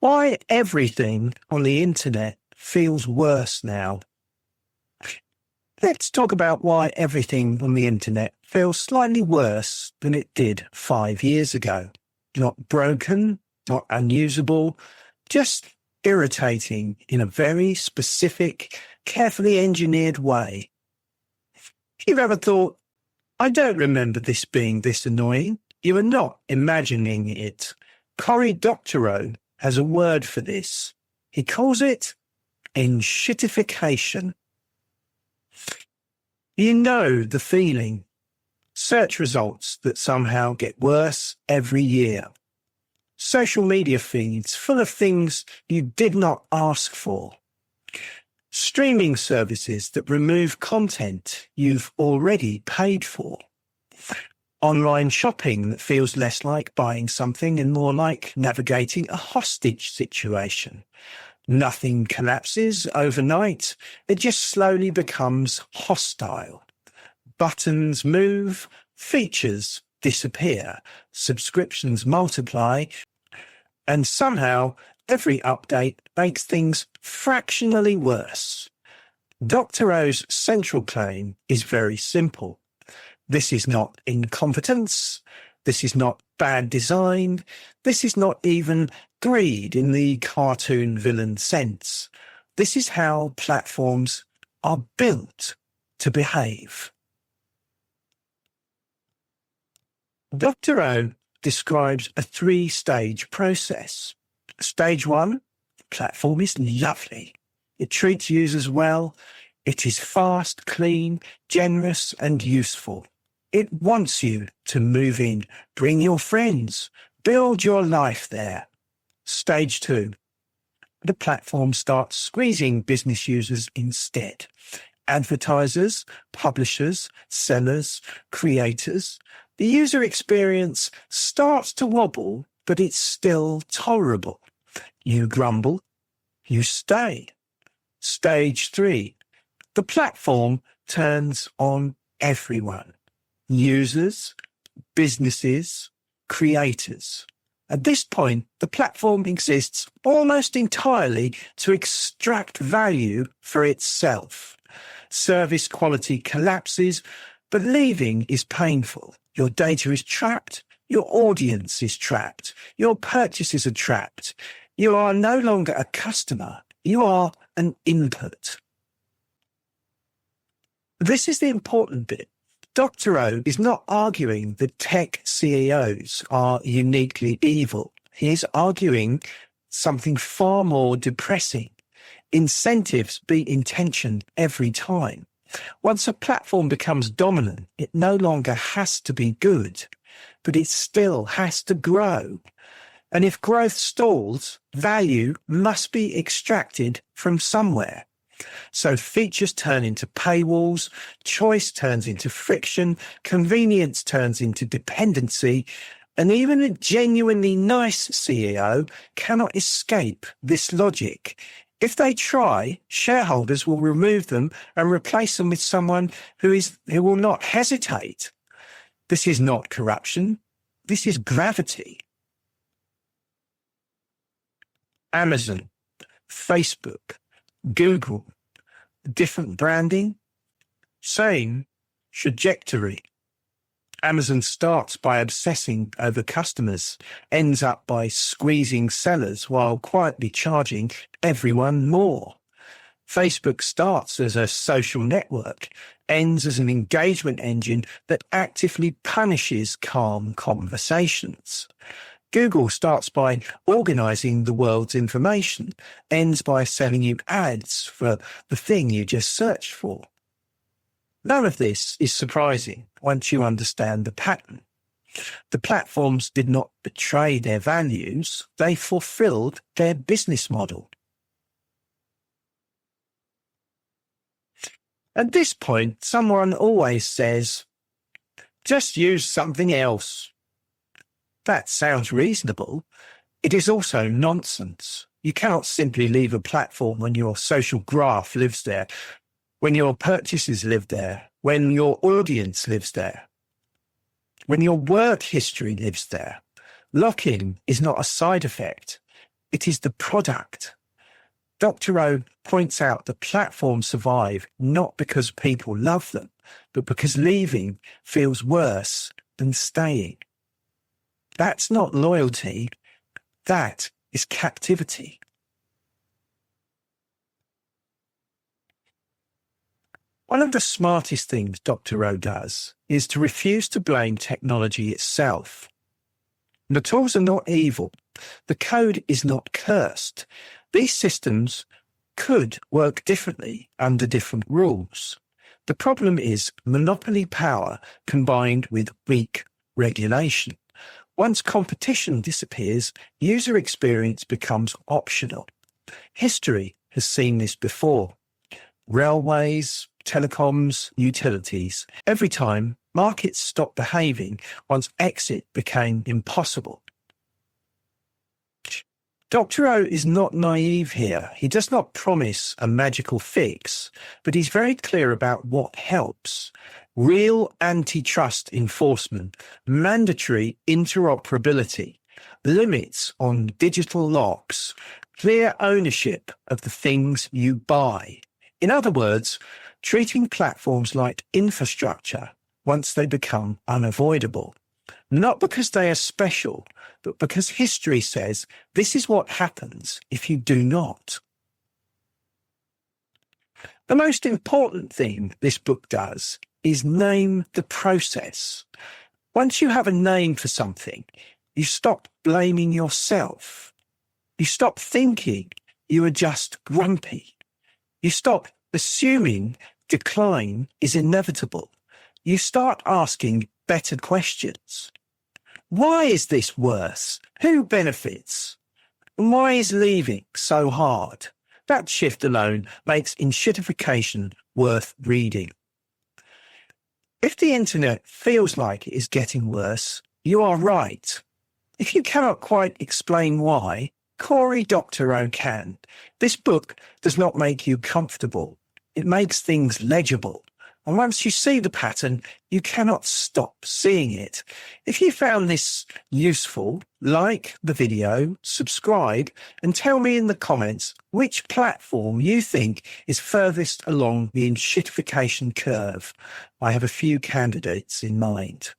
Why everything on the internet feels worse now. Let's talk about why everything on the internet feels slightly worse than it did 5 years ago. Not broken, not unusable, just irritating in a very specific, carefully engineered way. If you've ever thought, I don't remember this being this annoying, you are not imagining it. Doctorow has a word for this. He calls it Enshittification. You know the feeling. Search results that somehow get worse every year. Social media feeds full of things you did not ask for. Streaming services that remove content you've already paid for. Online shopping that feels less like buying something and more like navigating a hostage situation. Nothing collapses overnight. It just slowly becomes hostile. Buttons move, features disappear, subscriptions multiply, and somehow every update makes things fractionally worse. Doctorow's central claim is very simple. This is not incompetence. This is not bad design. This is not even greed in the cartoon villain sense. This is how platforms are built to behave. Doctorow describes a 3-stage process. Stage 1, the platform is lovely. It treats users well. It is fast, clean, generous, and useful. It wants you to move in, bring your friends, build your life there. Stage 2, the platform starts squeezing business users instead. Advertisers, publishers, sellers, creators. The user experience starts to wobble, but it's still tolerable. You grumble, you stay. Stage 3, the platform turns on everyone. Users, businesses, creators. At this point, the platform exists almost entirely to extract value for itself. Service quality collapses, but leaving is painful. Your data is trapped, your audience is trapped, your purchases are trapped. You are no longer a customer, you are an input. This is the important bit. Doctorow is not arguing that tech CEOs are uniquely evil. He is arguing something far more depressing. Incentives beat intention every time. Once a platform becomes dominant, it no longer has to be good, but it still has to grow. And if growth stalls, value must be extracted from somewhere. So features turn into paywalls, choice turns into friction, convenience turns into dependency, and even a genuinely nice CEO cannot escape this logic. If they try, shareholders will remove them and replace them with someone who will not hesitate. This is not corruption. This is gravity. Amazon, Facebook, Google, different branding, same trajectory. Amazon starts by obsessing over customers, ends up by squeezing sellers while quietly charging everyone more. Facebook starts as a social network, ends as an engagement engine that actively punishes calm conversations. Google starts by organizing the world's information, ends by selling you ads for the thing you just searched for. None of this is surprising once you understand the pattern. The platforms did not betray their values, they fulfilled their business model. At this point, someone always says, just use something else. That sounds reasonable. It is also nonsense. You cannot simply leave a platform when your social graph lives there, when your purchases live there, when your audience lives there, when your work history lives there. Lock-in is not a side effect. it is the product. Doctorow points out that platforms survive not because people love them, but because leaving feels worse than staying. That's not loyalty, that is captivity. One of the smartest things Doctorow does is to refuse to blame technology itself. The tools are not evil. The code is not cursed. These systems could work differently under different rules. The problem is monopoly power combined with weak regulation. Once competition disappears, user experience becomes optional. History has seen this before. Railways, telecoms, utilities. Every time markets stopped behaving once exit became impossible. Doctorow is not naive here. He does not promise a magical fix, but he's very clear about what helps. Real antitrust enforcement, mandatory interoperability, limits on digital locks, clear ownership of the things you buy. In other words, treating platforms like infrastructure once they become unavoidable. Not because they are special, but because history says this is what happens if you do not. The most important thing this book does is name the process. Once you have a name for something, you stop blaming yourself. You stop thinking you are just grumpy. You stop assuming decline is inevitable. You start asking better questions. Why is this worse? Who benefits? And why is leaving so hard? That shift alone makes Enshittification worth reading. If the internet feels like it is getting worse, you are right. If you cannot quite explain why, Cory Doctorow can. This book does not make you comfortable. It makes things legible. And once you see the pattern, you cannot stop seeing it. If you found this useful, like the video, subscribe, and tell me in the comments which platform you think is furthest along the Enshittification curve. I have a few candidates in mind.